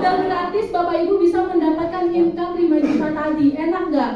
Udah gratis Bapak Ibu bisa mendapatkan income 5 juta tadi. Enak nggak?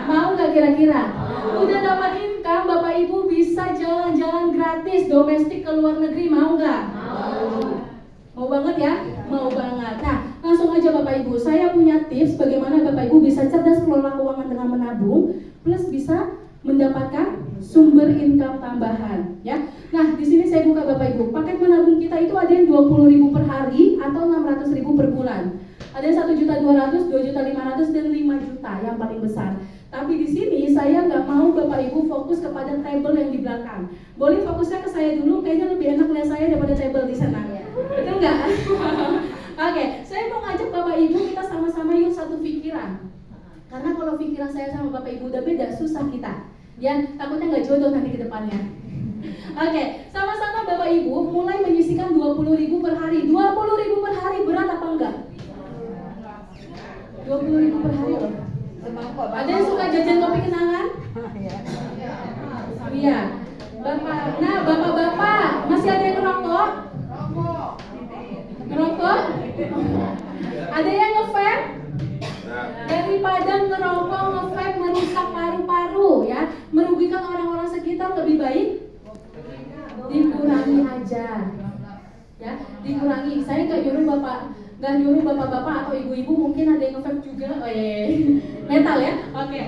Mau nggak kira-kira? Udah dapat income, Bapak Ibu bisa jalan-jalan gratis domestik ke luar negeri. Mau nggak? Mau banget ya? Mau banget. Nah, langsung aja Bapak Ibu, saya punya tips bagaimana Bapak Ibu bisa cerdas kelola keuangan dengan menabung, plus bisa mendapatkan sumber income tambahan, ya. Nah, di sini saya buka Bapak Ibu. Paket menabung kita itu ada yang 20.000 per hari atau 600.000 per bulan. Ada yang 1.200.000, 2.500.000 dan 5 juta yang paling besar. Tapi di sini saya nggak mau Bapak Ibu fokus kepada table yang di belakang. Boleh fokusnya ke saya dulu, kayaknya lebih enak lihat saya daripada table di sana. Betul nggak? Oke, saya mau ngajak Bapak Ibu kita sama-sama yuk satu pikiran. Karena kalau pikiran saya sama Bapak Ibu udah beda, susah kita. Ya, takutnya nggak jodoh nanti ke depannya. Oke, sama-sama Bapak Ibu mulai menyisihkan 20.000 per hari. 20.000 per hari berat apa enggak? 20.000 per hari loh. Ada yang suka jajan kopi kenangan? Iya. Bapak, nah bapak-bapak masih ada yang ngerokok? Ngerokok? Ada yang nge-vape? Daripada ngerokok, nge-vape merusak paru-paru ya, merugikan orang-orang sekitar, lebih baik dikurangi aja. Ya, dikurangi. Saya nggak nyuruh bapak-bapak atau ibu-ibu, mungkin ada yang nge-vape juga. Metal ya. Oke.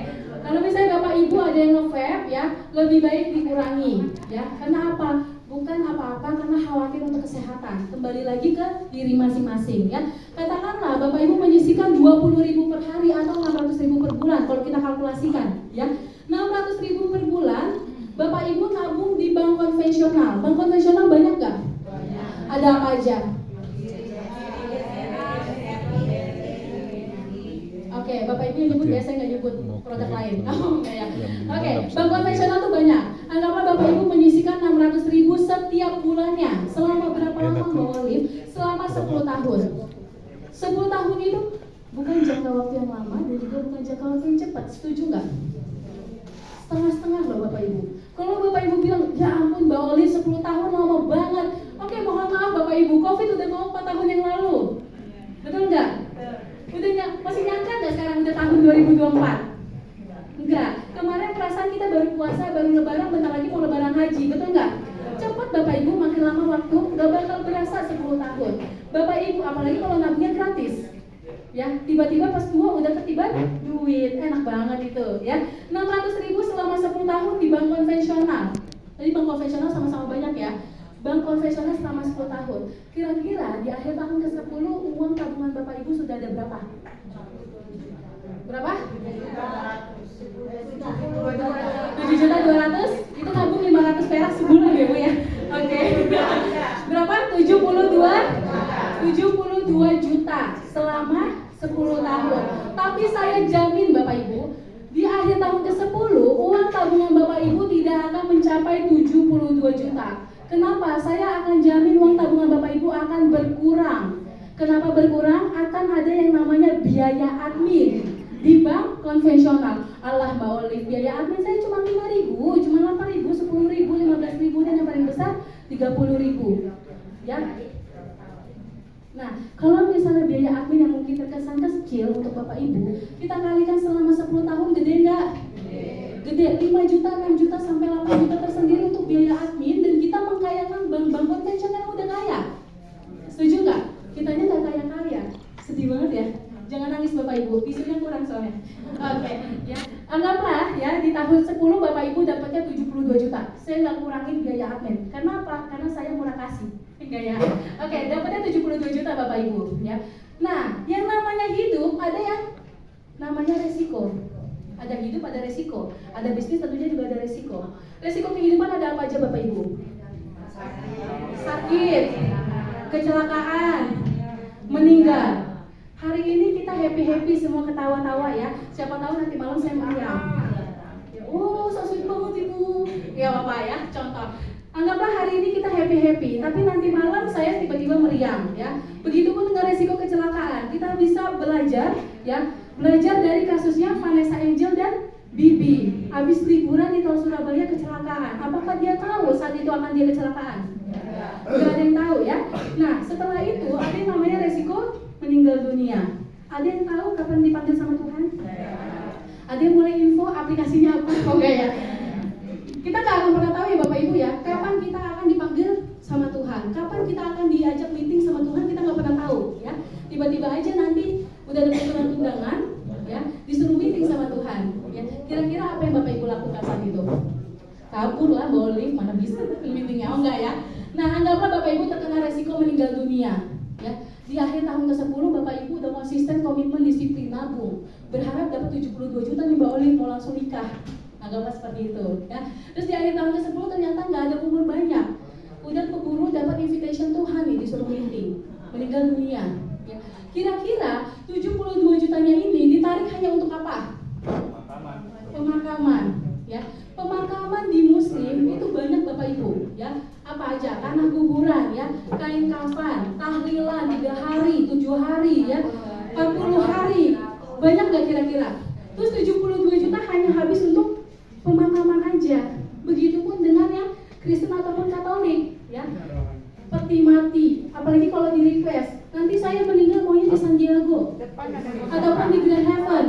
Kalau misalnya bapak ibu ada yang nge-vape ya, lebih baik dikurangi ya. Karena apa? Bukan apa-apa, karena khawatir untuk kesehatan. Kembali lagi ke diri masing-masing ya. Katakanlah Bapak Ibu menyisihkan 20.000 per hari atau 600.000 per bulan kalau kita kalkulasikan ya. 600.000 per bulan Bapak Ibu nabung di bank konvensional. Bank konvensional banyak nggak? Ada apa aja? Oke, Bapak Ibu yang nyebut ya, saya nggak nyebut produk lain. Ya. Oke, bank konvensional tuh banyak. Anggaplah Bapak Ibu menyisihkan 600.000 setiap bulannya. Selama berapa lama Mbak Olive? Selama 10 tahun. 10 tahun itu bukan jangka waktu yang lama dan juga bukan jangka waktu yang cepat. Setuju nggak? Setengah-setengah loh Bapak Ibu. Kalau Bapak Ibu bilang, ya ampun Mbak Olive 10 tahun lama banget. Oke, mohon maaf Bapak Ibu, Covid udah mau 4 tahun yang lalu. Betul nggak? Masih nyangka nggak sekarang udah tahun 2024? Enggak. Kemarin perasaan kita baru puasa, baru lebaran, bentar lagi mau lebaran haji, betul nggak? Cepat Bapak Ibu, makin lama waktu nggak bakal berasa 10 tahun. Bapak Ibu, apalagi kalau nabungnya gratis. Ya, tiba-tiba pas tua udah ketiban duit, enak banget itu ya. 600.000 selama 10 tahun di bank konvensional. Jadi bank konvensional sama-sama banyak ya. Bank konvensional selama 10 tahun. Kira-kira di akhir tahun ke-10 uang tabungan Bapak Ibu sudah ada berapa? Berapa? 7.200.000? Itu nabung 500 perak sebulan ya Bu ya? Oke. Berapa? 72 juta selama 10 tahun. Tapi saya jamin Bapak Ibu, di akhir tahun ke-10 uang tabungan Bapak Ibu tidak akan mencapai 72 juta. Kenapa? Saya akan jamin uang tabungan Bapak Ibu akan berkurang. Kenapa berkurang? Akan ada yang namanya biaya admin di bank konvensional. Allah Mbak Olive, biaya admin saya cuma 5.000, cuma 8.000, 10.000, 15.000 dan yang paling besar 30.000. Ya. Nah, kalau misalnya biaya admin yang mungkin terkesan kecil untuk Bapak Ibu, kita kalikan selama 10 tahun, gede nggak? Gede, 5 juta, 6 juta, sampai 8 juta tersendiri untuk biaya admin, dan kita mengkayakan bank-bank konvensional yang udah kaya. Setuju nggak? Kitanya nggak kaya-kaya. Sedih banget ya. Jangan nangis Bapak Ibu, visunya kurang soalnya. Oke, ya. Anggaplah ya di tahun 10 Bapak Ibu dapatnya 72 juta. Saya nggak kurangin biaya admin. Karena apa? Karena saya murah kasih. Enggak ya. Oke, dapatnya 72 juta Bapak Ibu, ya. Nah, yang namanya hidup ada yang namanya resiko. Ada hidup, ada resiko. Ada bisnis tentunya juga ada resiko. Resiko kehidupan ada apa aja Bapak Ibu? Sakit, kecelakaan, meninggal. Hari ini kita happy-happy semua, ketawa-tawa ya. Siapa tahu nanti malam saya meriang. Oh, so sweet banget Ibu. Ya Bapak ya, contoh. Anggaplah hari ini kita happy-happy, tapi nanti malam saya tiba-tiba meriang ya. Begitupun dengan resiko kecelakaan. Kita bisa belajar ya, belajar dari kasusnya Vanessa Angel dan Bibi. Habis liburan di Tol Surabaya kecelakaan. Apakah dia tahu saat itu akan dia kecelakaan? Nggak ada yang tahu ya. Nah, setelah itu ada yang namanya resiko meninggal Ada yang tahu kapan dipanggil sama Tuhan? Ada yang boleh info aplikasinya apa? Oke ya. Kita nggak akan pernah tahu ya Bapak Ibu ya, kapan kita akan dipanggil sama Tuhan, kapan kita akan diajak meeting sama Tuhan, kita nggak pernah tahu ya. Tiba-tiba aja nanti udah ada surat undangan ya, disuruh meeting sama Tuhan ya. Kira-kira apa yang Bapak Ibu lakukan saat itu? Kabur lah, bawa lift, mana bisa meetingnya, oh enggak ya. Nah, anggaplah Bapak Ibu terkena resiko meninggal dunia ya. Di akhir tahun ke-10 Bapak Ibu udah konsisten, komitmen, disiplin, nabung, berharap dapat 72 juta nih Mbak Olive, mau langsung nikah. Anggaplah seperti itu ya. Terus di akhir tahun ke-10 ternyata nggak ada umur banyak, udah keburu dapat invitation Tuhan nih, disuruh meeting, meninggal dunia ya. Kira-kira 72 jutanya ini ditarik hanya untuk apa? Pemakaman ya. Pemakaman di Muslim itu banyak Bapak Ibu ya. Apa aja? Tanah kuburan ya, kain kafan, tahlilan 3 hari, 7 hari ya, 40 hari. Banyak gak kira-kira? Terus 72 juta hanya habis untuk pemakaman aja. Begitupun dengan yang Kristen ataupun Katolik ya. Peti mati, apalagi kalau di request, nanti saya meninggal maunya di San Diego ataupun di Grand Heaven.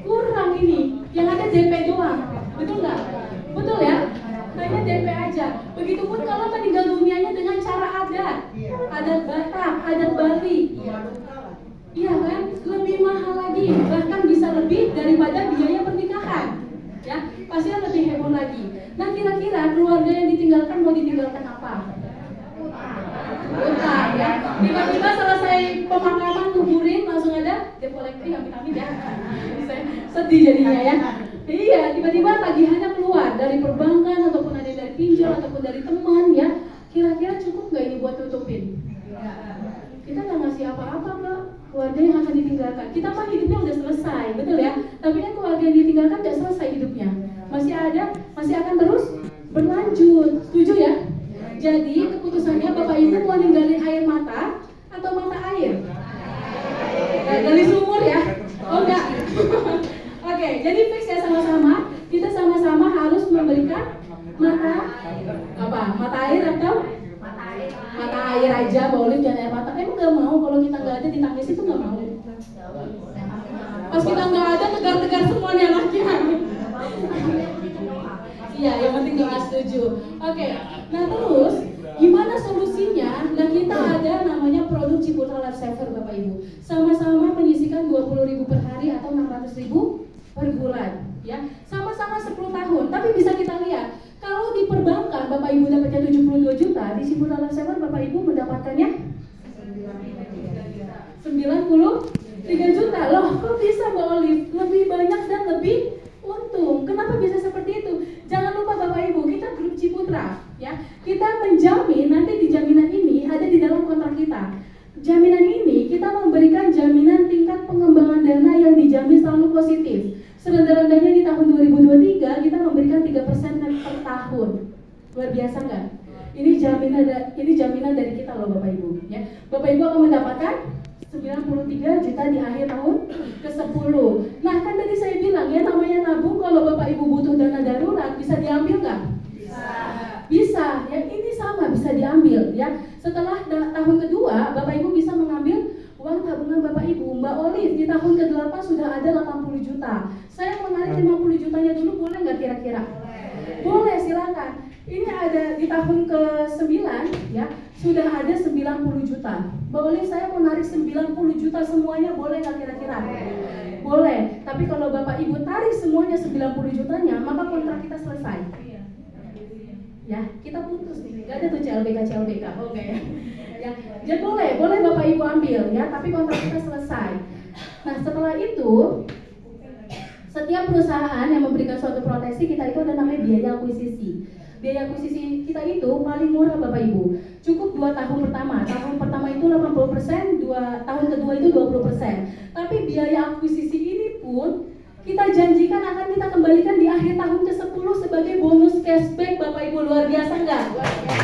Kurang ini, yang ada DP doang, betul nggak? Betul ya? Hanya DP aja. Begitupun kalau meninggal dunianya dengan cara adat Batak, adat Bali. Iya kan? Lebih mahal lagi, bahkan bisa lebih daripada biaya pernikahan. Ya, pastinya lebih heboh lagi. Nah, kira-kira keluarga yang ditinggalkan mau ditinggalkan apa? Utang ya. Tiba-tiba selesai pemakaman kuburin langsung ada debt collector, amit-amit ya. Sedih jadinya ya. Iya, tiba-tiba tagihannya keluar dari perbankan ataupun ada dari pinjol ataupun dari teman ya. Kira-kira cukup nggak ini buat tutupin? Kita nggak ngasih apa-apa ke keluarga yang akan ditinggalkan. Kita mah hidupnya udah selesai, betul ya? Tapi kan keluarga yang ditinggalkan nggak selesai hidupnya. Masih ada, masih akan terus berlanjut. Setuju ya? Jadi keputusannya Bapak Ibu mau ninggalin air mata atau mata air? Dari sumur ya? Oh enggak. Oke, jadi fix ya sama-sama. Kita sama-sama harus memberikan mata apa? Mata air atau mata air aja, boleh jangan air mata. Emang nggak mau kalau kita nggak ada ditangis itu nggak mau. Pas kita nggak ada tegar-tegar semua nih anaknya. Iya, yang penting doa setuju. Oke, nah terus gimana solusinya? Nah kita ada namanya produk Ciputra Life Saver Bapak Ibu. Sama-sama menyisikan 20.000 per hari atau 600.000 per bulan. Ya, sama-sama 10 tahun. Tapi bisa kita lihat, kalau di perbankan Bapak Ibu dapatnya 72 juta, di Ciputra Life Saver Bapak Ibu mendapatkannya 93 juta. Loh, kok bisa Mbak Olive? Lebih banyak dan lebih untung. Kenapa bisa seperti itu? Jangan lupa Bapak Ibu, kita grup Ciputra ya. Kita menjamin, nanti di jaminan ini ada di dalam kontrak kita. Jaminan ini kita memberikan jaminan tingkat pengembangan dana yang dijamin selalu positif. Serendah-rendahnya di tahun 2023 kita memberikan 3% per tahun. Luar biasa nggak? Ini jaminan dari kita loh Bapak Ibu ya. Bapak Ibu akan mendapatkan 93 juta di akhir tahun ke-10. Nah kan tadi saya bilang ya, namanya nabung, kalau Bapak Ibu butuh dana darurat bisa diambil nggak? Bisa ya, ini sama bisa diambil ya. Setelah tahun kedua Bapak Ibu bisa mengambil uang tabungan Bapak Ibu. Mbak Olive di tahun ke-8 sudah ada 80 juta. Saya mau narik 50 jutanya dulu, boleh nggak kira-kira? Boleh, silakan. Ini ada di tahun ke-9 ya, sudah ada 90 juta. Mbak Olive, saya mau narik 90 juta semuanya, boleh nggak kira-kira? Boleh. Tapi kalau Bapak Ibu tarik semuanya 90 jutanya, maka kontrak kita selesai. Ya, kita putus nih. Gak ada tuh CLBK. Oke. Ya, jadi boleh Bapak Ibu ambil ya, tapi kontrak kita selesai. Nah, setelah itu setiap perusahaan yang memberikan suatu proteksi kita itu ada namanya biaya akuisisi. Biaya akuisisi kita itu paling murah Bapak Ibu. Cukup 2 tahun pertama. Tahun pertama itu 80%, tahun kedua itu 20%. Tapi biaya akuisisi ini pun kita janjikan akan kita kembalikan di akhir tahun ke-10 sebagai bonus cashback Bapak Ibu. Luar biasa enggak?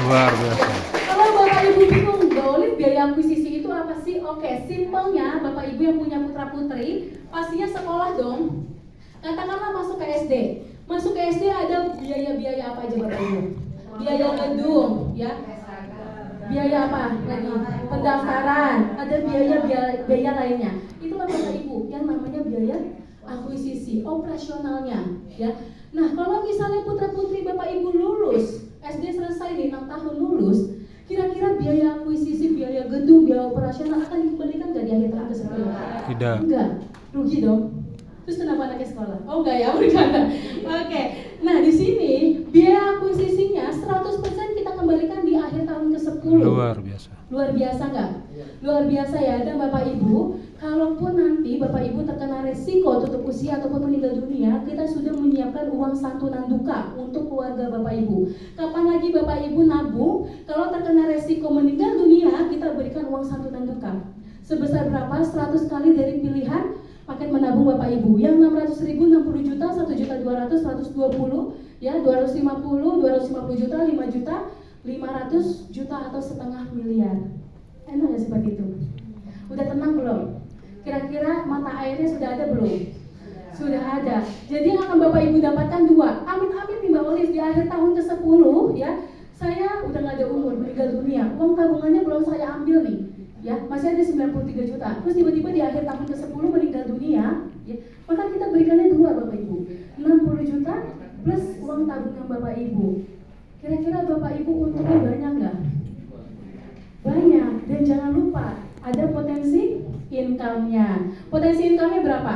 Luar biasa. Kalau Bapak Ibu bingung, Mbak Olive biaya akuisisi itu apa sih? Oke, simpelnya Bapak Ibu yang punya putra putri pastinya sekolah dong. Katakanlah masuk ke SD. Masuk ke SD ada biaya-biaya apa aja Bapak Ibu? Biaya gedung, ya. Biaya apa lagi? Pendaftaran, pembayaran, ada biaya lainnya. Itulah Bapak Ibu yang namanya biaya akuisisi operasionalnya, ya. Nah, kalau misalnya putra-putri Bapak Ibu lulus SD selesai nih 6 tahun lulus, kira-kira biaya akuisisi, biaya gedung, biaya operasional akan dikembalikan nggak di akhir tahun ke-10? Tidak. Enggak, rugi dong. Terus kenapa anaknya sekolah? Oh enggak ya, bercanda. Oke. Nah, di sini biaya akuisisinya 100% kita kembalikan di akhir tahun ke-10. Luar biasa. Luar biasa nggak? Luar biasa ya. Dan Bapak Ibu, kalaupun nanti Bapak Ibu terkena resiko tutup usia ataupun meninggal dunia, kita sudah menyiapkan uang santunan duka untuk keluarga Bapak Ibu. Kapan lagi Bapak Ibu nabung? Kalau terkena resiko meninggal dunia, kita berikan uang santunan duka. Sebesar berapa? 100 kali dari pilihan paket menabung Bapak Ibu. Yang 600.000, 60 juta, 1.200.000, 120, ya, 250, 250 juta, 5 juta, 500 juta atau setengah miliar. Enak nggak seperti itu? Udah tenang belum? Kira-kira mata airnya sudah ada belum? Sudah ada. Jadi yang akan Bapak Ibu dapatkan dua. Amin-amin nih Mbak Olive, di akhir tahun ke-10 ya, saya udah nggak ada umur, meninggal dunia. Uang tabungannya belum saya ambil nih, ya, masih ada 93 juta. Terus tiba-tiba di akhir tahun ke-10 meninggal dunia, ya, maka kita berikannya dua Bapak Ibu, 60 juta plus uang tabungan Bapak Ibu. Kira-kira Bapak Ibu untungnya banyak nggak? Banyak. Dan jangan lupa ada potensi income-nya. Potensi income-nya berapa?